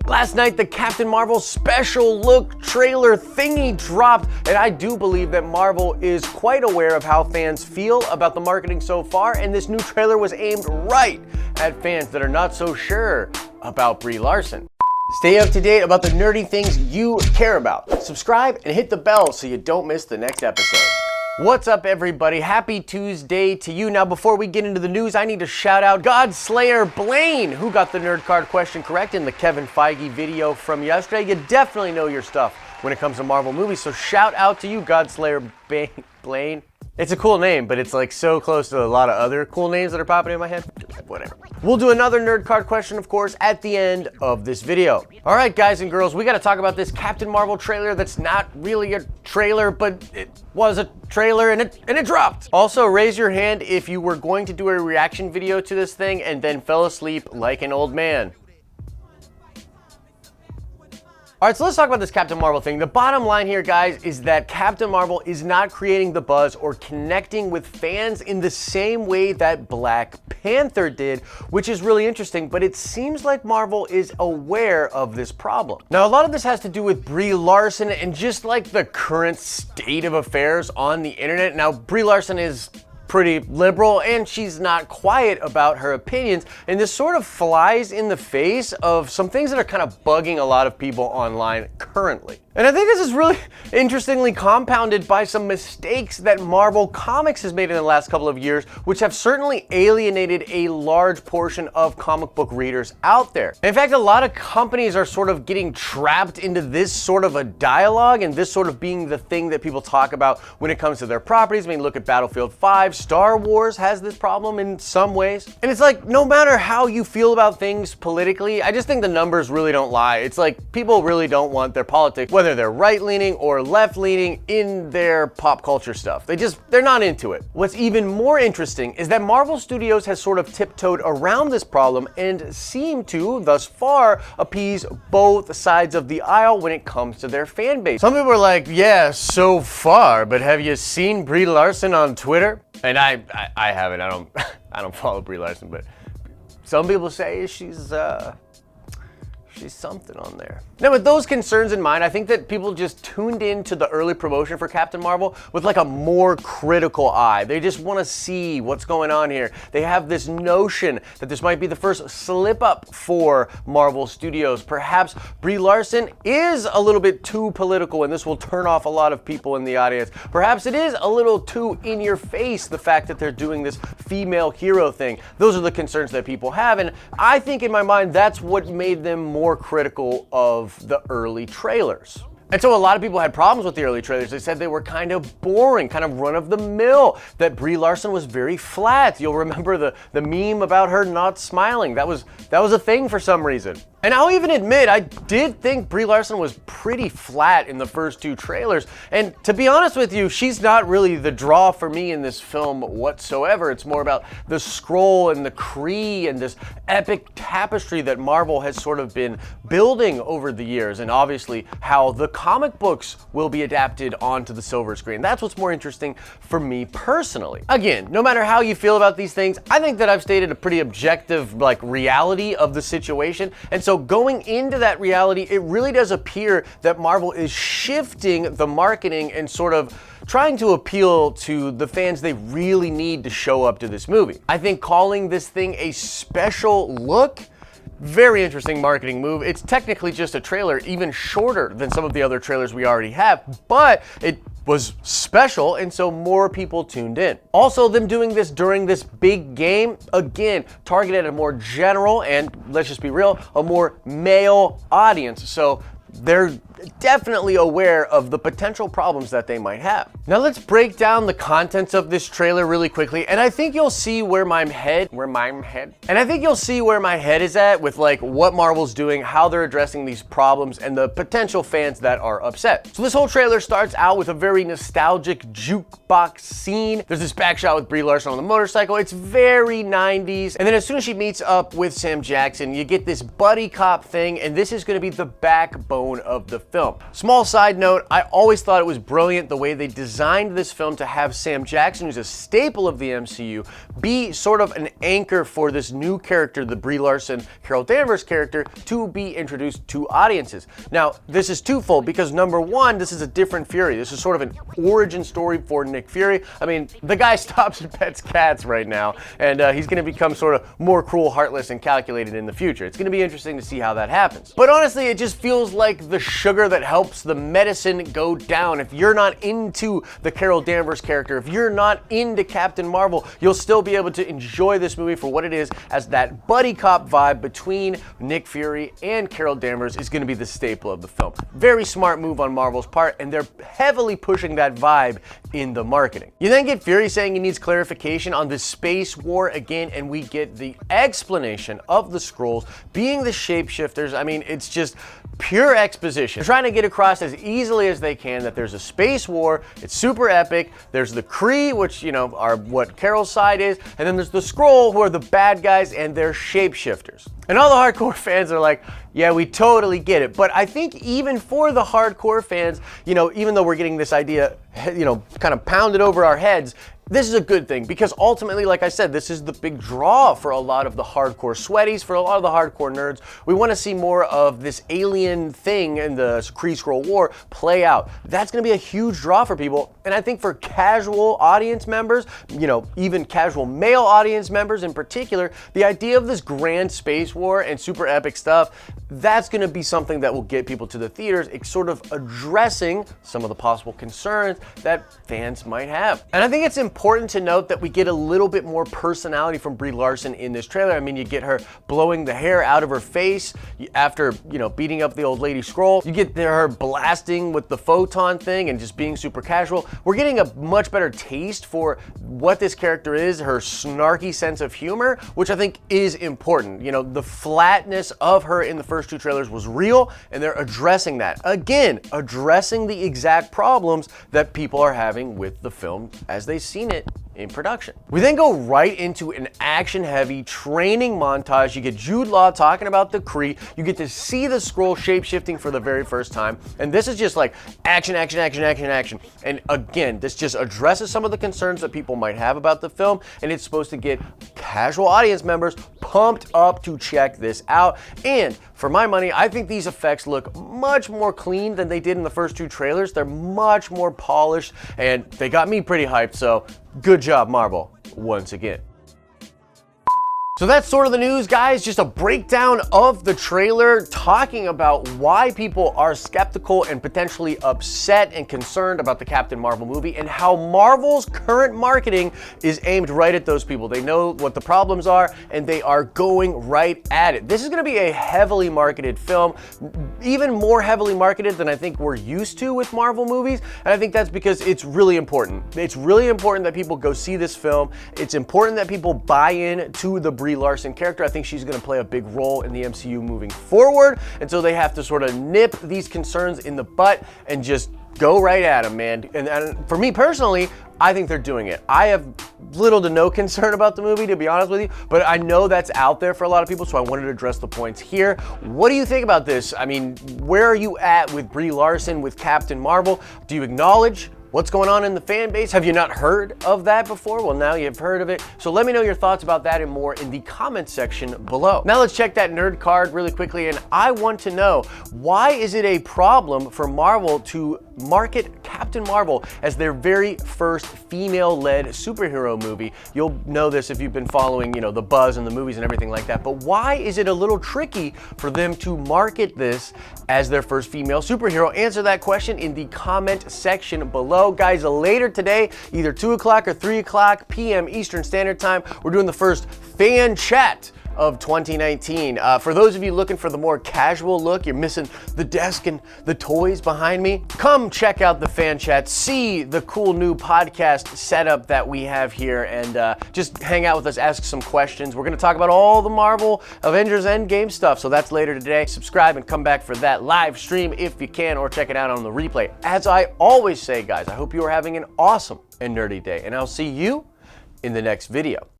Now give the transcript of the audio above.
Last night, the Captain Marvel special look trailer thingy dropped, and I do believe that Marvel is quite aware of how fans feel about the marketing so far, and this new trailer was aimed right at fans that are not so sure about Brie Larson. Stay up to date about the nerdy things you care about. Subscribe and hit the bell so you don't miss the next episode. What's up, everybody? Happy Tuesday to you. Now, before we get into the news, I need to shout out Godslayer Blaine, who got the nerd card question correct in the Kevin Feige video from yesterday. You definitely know your stuff when it comes to Marvel movies, so shout out to you, Godslayer Blaine. It's a cool name, but it's like so close to a lot of other cool names that are popping in my head. Whatever. We'll do another nerd card question, of course, at the end of this video. All right, guys and girls, we got to talk about this Captain Marvel trailer that's not really a trailer, but it was a trailer and it dropped. Also, raise your hand if you were going to do a reaction video to this thing and then fell asleep like an old man. All right, so let's talk about this Captain Marvel thing. The bottom line here, guys, is that Captain Marvel is not creating the buzz or connecting with fans in the same way that Black Panther did, which is really interesting, but it seems like Marvel is aware of this problem. Now, a lot of this has to do with Brie Larson and just like the current state of affairs on the internet. Now, Brie Larson is pretty liberal and she's not quiet about her opinions, and this sort of flies in the face of some things that are kind of bugging a lot of people online currently. And I think this is really interestingly compounded by some mistakes that Marvel Comics has made in the last couple of years, which have certainly alienated a large portion of comic book readers out there. In fact, a lot of companies are sort of getting trapped into this sort of a dialogue and this sort of being the thing that people talk about when it comes to their properties. I mean, look at Battlefield 5, Star Wars has this problem in some ways. And it's like, no matter how you feel about things politically, I just think the numbers really don't lie. It's like people really don't want their politics, whether they're right-leaning or left-leaning, in their pop culture stuff. They're not into it. What's even more interesting is that Marvel Studios has sort of tiptoed around this problem and seem to, thus far, appease both sides of the aisle when it comes to their fan base. Some people are like, yeah, so far, but have you seen Brie Larson on Twitter? And I haven't. I don't follow Brie Larson, but some people say she's something on there. Now, with those concerns in mind, I think that people just tuned in to the early promotion for Captain Marvel with like a more critical eye. They just want to see what's going on here. They have this notion that this might be the first slip up for Marvel Studios. Perhaps Brie Larson is a little bit too political and this will turn off a lot of people in the audience. Perhaps it is a little too in your face, the fact that they're doing this female hero thing. Those are the concerns that people have, and I think in my mind that's what made them more critical of the early trailers. And so a lot of people had problems with the early trailers. They said they were kind of boring, kind of run-of-the-mill, that Brie Larson was very flat. You'll remember the meme about her not smiling. That was a thing for some reason. And I'll even admit, I did think Brie Larson was pretty flat in the first two trailers. And to be honest with you, she's not really the draw for me in this film whatsoever. It's more about the scroll and the Kree and this epic tapestry that Marvel has sort of been building over the years, and obviously how the comic books will be adapted onto the silver screen. That's what's more interesting for me personally. Again, no matter how you feel about these things, I think that I've stated a pretty objective reality of the situation. And so going into that reality, it really does appear that Marvel is shifting the marketing and sort of trying to appeal to the fans they really need to show up to this movie. I think calling this thing a special look, very interesting marketing move. It's technically just a trailer, even shorter than some of the other trailers we already have, but it was special, and so more people tuned in. Also, them doing this during this big game, again, targeted at a more general and, let's just be real, a more male audience. So they're definitely aware of the potential problems that they might have. Now let's break down the contents of this trailer really quickly, and I think you'll see where my head is at with like what Marvel's doing, how they're addressing these problems, and the potential fans that are upset. So this whole trailer starts out with a very nostalgic jukebox scene. There's this back shot with Brie Larson on the motorcycle. It's very 90s. And then as soon as she meets up with Sam Jackson, you get this buddy cop thing, and this is going to be the backbone of the film. Small side note, I always thought it was brilliant the way they designed designed this film to have Sam Jackson, who's a staple of the MCU, be sort of an anchor for this new character, the Brie Larson, Carol Danvers character, to be introduced to audiences. Now, this is twofold because number one, this is a different Fury. This is sort of an origin story for Nick Fury. I mean, the guy stops and pets cats right now, and he's going to become sort of more cruel, heartless, and calculated in the future. It's going to be interesting to see how that happens. But honestly, it just feels like the sugar that helps the medicine go down. If you're not into the Carol Danvers character, if you're not into Captain Marvel, you'll still be able to enjoy this movie for what it is, as that buddy cop vibe between Nick Fury and Carol Danvers is going to be the staple of the film. Very smart move on Marvel's part, and they're heavily pushing that vibe in the marketing. You then get Fury saying he needs clarification on the space war again, and we get the explanation of the Skrulls being the shapeshifters. I mean, it's just pure exposition. They're trying to get across as easily as they can that there's a space war, it's super epic, there's the Kree, which, you know, are what Carol's side is, and then there's the Skrull, who are the bad guys, and they're shapeshifters. And all the hardcore fans are like, yeah, we totally get it. But I think even for the hardcore fans, you know, even though we're getting this idea, you know, kind of pounded over our heads, this is a good thing, because ultimately, like I said, this is the big draw for a lot of the hardcore sweaties, for a lot of the hardcore nerds. We want to see more of this alien thing in the Kree-Skrull War play out. That's going to be a huge draw for people, and I think for casual audience members, you know, even casual male audience members in particular, the idea of this grand space war and super epic stuff, that's going to be something that will get people to the theaters. It's sort of addressing some of the possible concerns that fans might have. And I think it's important to note that we get a little bit more personality from Brie Larson in this trailer. I mean, you get her blowing the hair out of her face after, you know, beating up the old lady Skrull. You get her blasting with the photon thing and just being super casual. We're getting a much better taste for what this character is, her snarky sense of humor, which I think is important. You know, the flatness of her in the first two trailers was real, and they're addressing that. Again, addressing the exact problems that people are having with the film as they've seen it in production. We then go right into an action-heavy training montage. You get Jude Law talking about the Kree. You get to see the Skrull shape-shifting for the very first time. And this is just like action, action, action, action, action. And again, this just addresses some of the concerns that people might have about the film, and it's supposed to get casual audience members pumped up to check this out. And for my money, I think these effects look much more clean than they did in the first two trailers. They're much more polished, and they got me pretty hyped, so good job, Marvel, once again. So that's sort of the news, guys. Just a breakdown of the trailer, talking about why people are skeptical and potentially upset and concerned about the Captain Marvel movie, and how Marvel's current marketing is aimed right at those people. They know what the problems are, and they are going right at it. This is going to be a heavily marketed film, even more heavily marketed than I think we're used to with Marvel movies, and I think that's because it's really important. It's really important that people go see this film. It's important that people buy in to the Brie Larson character. I think she's going to play a big role in the MCU moving forward, and so they have to sort of nip these concerns in the butt and just go right at them, man. And for me personally, I think they're doing it. I have little to no concern about the movie, to be honest with you, but I know that's out there for a lot of people, so I wanted to address the points here. What do you think about this? I mean, where are you at with Brie Larson, with Captain Marvel? Do you acknowledge what's going on in the fan base? Have you not heard of that before? Well, now you've heard of it. So let me know your thoughts about that and more in the comment section below. Now let's check that nerd card really quickly, and I want to know, why is it a problem for Marvel to market Captain Marvel as their very first female-led superhero movie? You'll know this if you've been following, you know, the buzz and the movies and everything like that, but why is it a little tricky for them to market this as their first female superhero? Answer that question in the comment section below. Guys, later today, either 2 o'clock or 3 o'clock p.m. Eastern Standard Time, we're doing the first fan chat of 2019. For those of you looking for the more casual look, you're missing the desk and the toys behind me, come check out the fan chat, see the cool new podcast setup that we have here, and just hang out with us, ask some questions. We're going to talk about all the Marvel Avengers Endgame stuff, so that's later today. Subscribe and come back for that live stream if you can, or check it out on the replay. As I always say, guys, I hope you are having an awesome and nerdy day, and I'll see you in the next video.